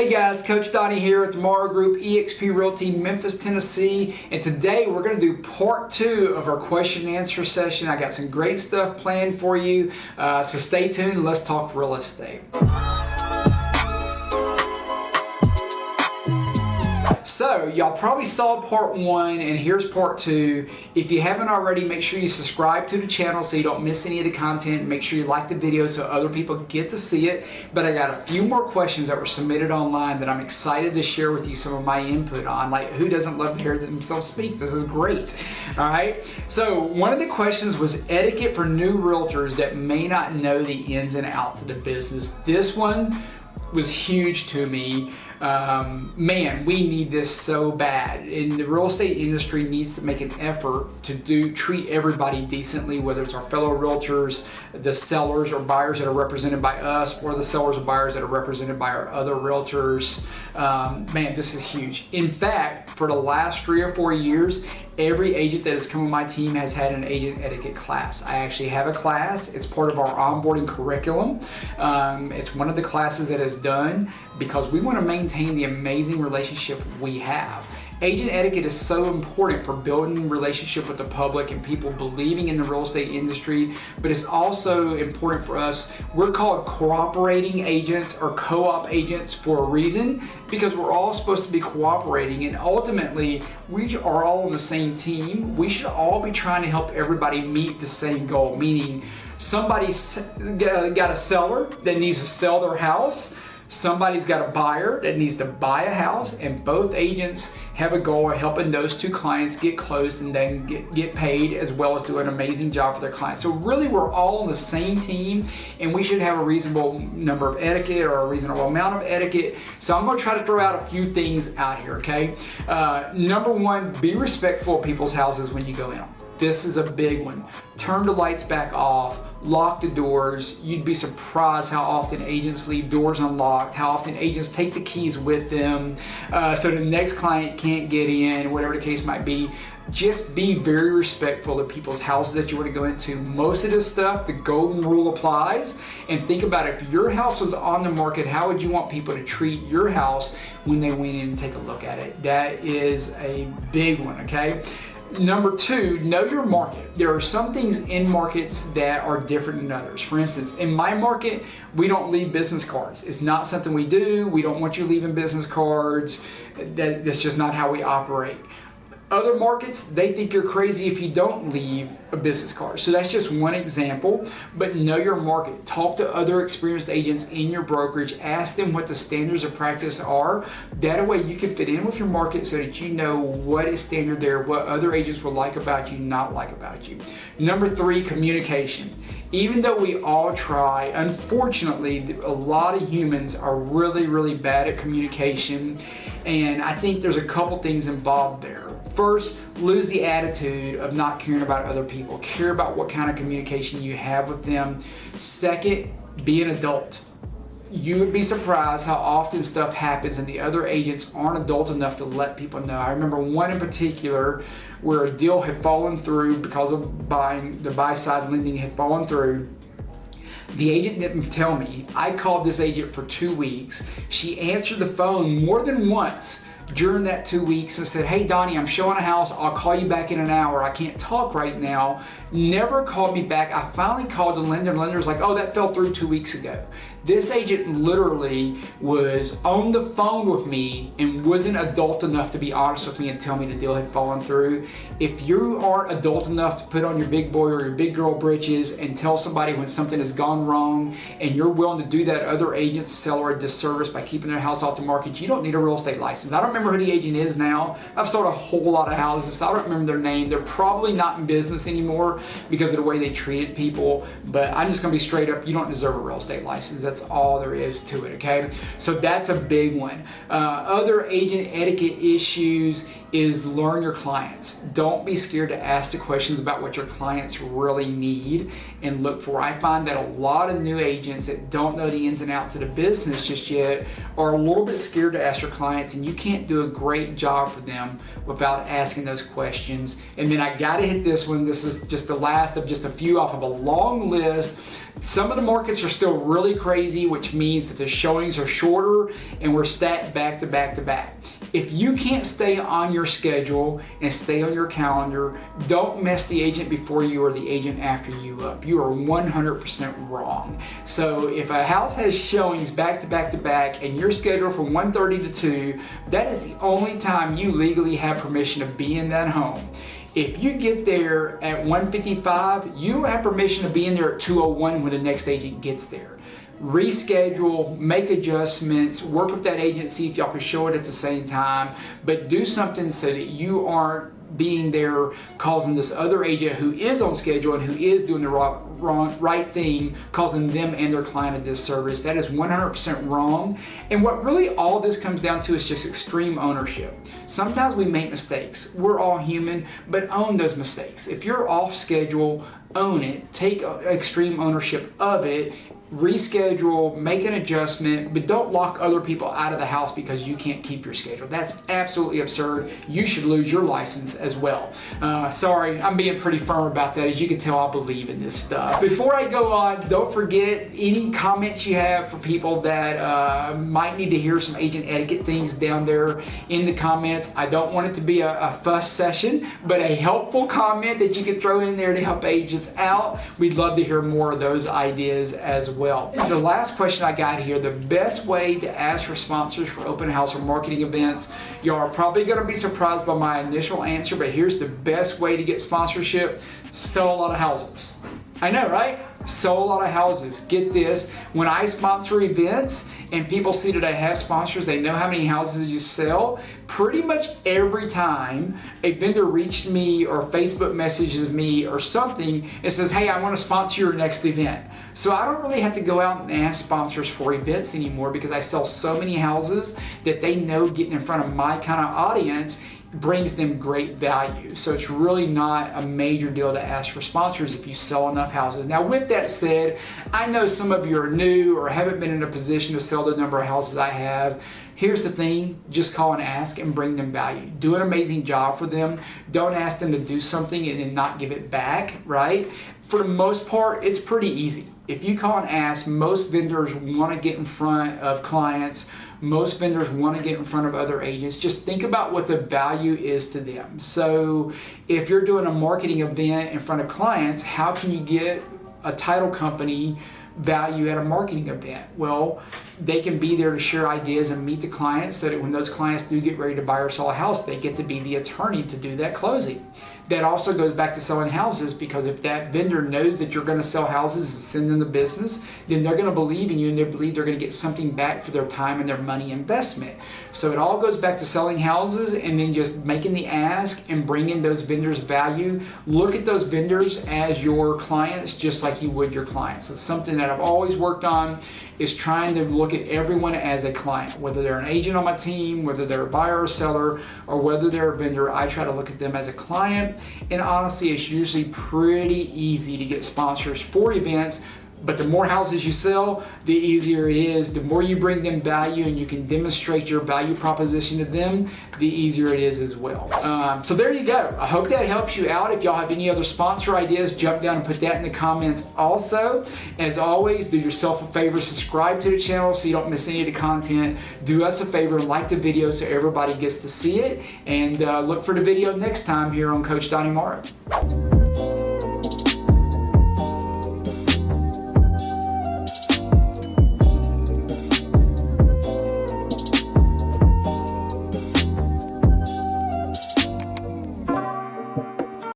Hey guys, Coach Donnie here at the Morrow Group, eXp Realty, Memphis, Tennessee, and today we're going to do part 2 of our question and answer session. I got some great stuff planned for you, so stay tuned and let's talk real estate. So, y'all probably saw part 1 and here's part 2. If you haven't already, make sure you subscribe to the channel so you don't miss any of the content. Make sure you like the video so other people get to see it. But I got a few more questions that were submitted online that I'm excited to share with you some of my input on. Like, who doesn't love to hear themselves speak? This is great. Alright, so one of the questions was etiquette for new realtors that may not know the ins and outs of the business. This one was huge to me. Man, we need this so bad, and the real estate industry needs to make an effort to treat everybody decently, whether it's our fellow realtors, the sellers or buyers that are represented by us, or the sellers or buyers that are represented by our other realtors. Man, this is huge. In fact, for the last 3 or 4 years, every agent that has come on my team has had an agent etiquette class. I actually have a class. It's part of our onboarding curriculum. It's one of the classes that is done because we want to maintain the amazing relationship we have. Agent etiquette is so important for building relationship with the public and people believing in the real estate industry, but it's also important for us. We're called cooperating agents or co-op agents for a reason, because we're all supposed to be cooperating, and ultimately we are all on the same team. We should all be trying to help everybody meet the same goal, meaning somebody's got a seller that needs to sell their house. Somebody's got a buyer that needs to buy a house, and both agents have a goal of helping those two clients get closed and then get paid, as well as do an amazing job for their clients. So really, we're all on the same team, and we should have a reasonable number of etiquette or a reasonable amount of etiquette. So I'm going to try to throw out a few things out here, okay? Number 1, be respectful of people's houses when you go in them. This is a big one. Turn the lights back off. Lock the doors. You'd be surprised how often agents leave doors unlocked, how often agents take the keys with them, so the next client can't get in, whatever the case might be. Just be very respectful of people's houses that you want to go into. Most of this stuff, the golden rule applies. And think about it, if your house was on the market, how would you want people to treat your house when they went in and take a look at it? That is a big one, okay? Number 2, know your market. There are some things in markets that are different than others. For instance, in my market, we don't leave business cards. It's not something we do. We don't want you leaving business cards. That's just not how we operate. Other markets, they think you're crazy if you don't leave a business card. So that's just one example, but know your market. Talk to other experienced agents in your brokerage. Ask them what the standards of practice are. That way you can fit in with your market so that you know what is standard there, what other agents will like about you, not like about you. Number 3, communication. Even though we all try, unfortunately, a lot of humans are really, really bad at communication, and I think there's a couple things involved there. First, lose the attitude of not caring about other people. Care about what kind of communication you have with them. Second, be an adult. You would be surprised how often stuff happens and the other agents aren't adult enough to let people know. I remember one in particular where a deal had fallen through because of the buy-side lending had fallen through. The agent didn't tell me. I called this agent for 2 weeks. She answered the phone more than once during that 2 weeks and said, "Hey Donnie, I'm showing a house. I'll call you back in an hour. I can't talk right now." Never called me back. I finally called the lender, and the lender's like, "Oh, that fell through 2 weeks ago." This agent literally was on the phone with me and wasn't adult enough to be honest with me and tell me the deal had fallen through. If you aren't adult enough to put on your big boy or your big girl britches and tell somebody when something has gone wrong, and you're willing to do that other agent's seller a disservice by keeping their house off the market, you don't need a real estate license. I don't remember who the agent is now. I've sold a whole lot of houses, so I don't remember their name. They're probably not in business anymore because of the way they treated people, but I'm just gonna be straight up, you don't deserve a real estate license. That's all there is to it, okay? So that's a big one. Other agent etiquette issues is learn your clients. Don't be scared to ask the questions about what your clients really need and look for. I find that a lot of new agents that don't know the ins and outs of the business just yet are a little bit scared to ask their clients, and you can't do a great job for them without asking those questions. And then I gotta hit this one. This is just the last of just a few off of a long list Some of the markets are still really crazy, which means that the showings are shorter and we're stacked back to back to back. If you can't stay on your schedule and stay on your calendar, don't mess the agent before you or the agent after you up. You are 100% wrong. So if a house has showings back to back to back and you're scheduled from 1:30 to 2, that is the only time you legally have permission to be in that home. If you get there at 1:55, you don't have permission to be in there at 2:01 when the next agent gets there. Reschedule, make adjustments, work with that agent, see if y'all can show it at the same time, but do something so that you aren't being there causing this other agent who is on schedule and who is doing the right thing, causing them and their client a disservice. That is 100% wrong. And what really all this comes down to is just extreme ownership. Sometimes we make mistakes. We're all human, but own those mistakes. If you're off schedule, own it. Take extreme ownership of it. Reschedule, make an adjustment, but don't lock other people out of the house because you can't keep your schedule. That's absolutely absurd. You should lose your license as well. Sorry, I'm being pretty firm about that. As you can tell, I believe in this stuff. Before I go on, don't forget any comments you have for people that might need to hear some agent etiquette things down there in the comments. I don't want it to be a fuss session, but a helpful comment that you can throw in there to help agents out. We'd love to hear more of those ideas as well. The last question I got here, the best way to ask for sponsors for open house or marketing events. Y'all are probably going to be surprised by my initial answer, but here's the best way to get sponsorship. Sell a lot of houses. I know, right? Sell a lot of houses. Get this, when I sponsor events and people see that I have sponsors, they know how many houses you sell. Pretty much every time a vendor reached me or Facebook messages me or something and says, hey, I want to sponsor your next event. So I don't really have to go out and ask sponsors for events anymore because I sell so many houses that they know getting in front of my kind of audience brings them great value. So it's really not a major deal to ask for sponsors if you sell enough houses. Now with that said, I know some of you are new or haven't been in a position to sell the number of houses I have. Here's the thing, just call and ask and bring them value. Do an amazing job for them. Don't ask them to do something and then not give it back, right? For the most part, it's pretty easy. If you call and ask, most vendors want to get in front of clients. Most vendors want to get in front of other agents. Just think about what the value is to them. So if you're doing a marketing event in front of clients, how can you get a title company value at a marketing event? Well, they can be there to share ideas and meet the clients so that when those clients do get ready to buy or sell a house, they get to be the attorney to do that closing. That also goes back to selling houses, because if that vendor knows that you're going to sell houses and send them the business, then they're going to believe in you and they believe they're going to get something back for their time and their money investment. So it all goes back to selling houses and then just making the ask and bringing those vendors value. Look at those vendors as your clients just like you would your clients. It's something that I've always worked on, is trying to look at everyone as a client, whether they're an agent on my team, whether they're a buyer or seller, or whether they're a vendor. I try to look at them as a client. And honestly, it's usually pretty easy to get sponsors for events, but the more houses you sell, the easier it is. The more you bring them value and you can demonstrate your value proposition to them, the easier it is as well. So there you go. I hope that helps you out. If y'all have any other sponsor ideas, jump down and put that in the comments also. As always, do yourself a favor, subscribe to the channel so you don't miss any of the content. Do us a favor and like the video so everybody gets to see it. And look for the video next time here on Coach Donnie Morrow.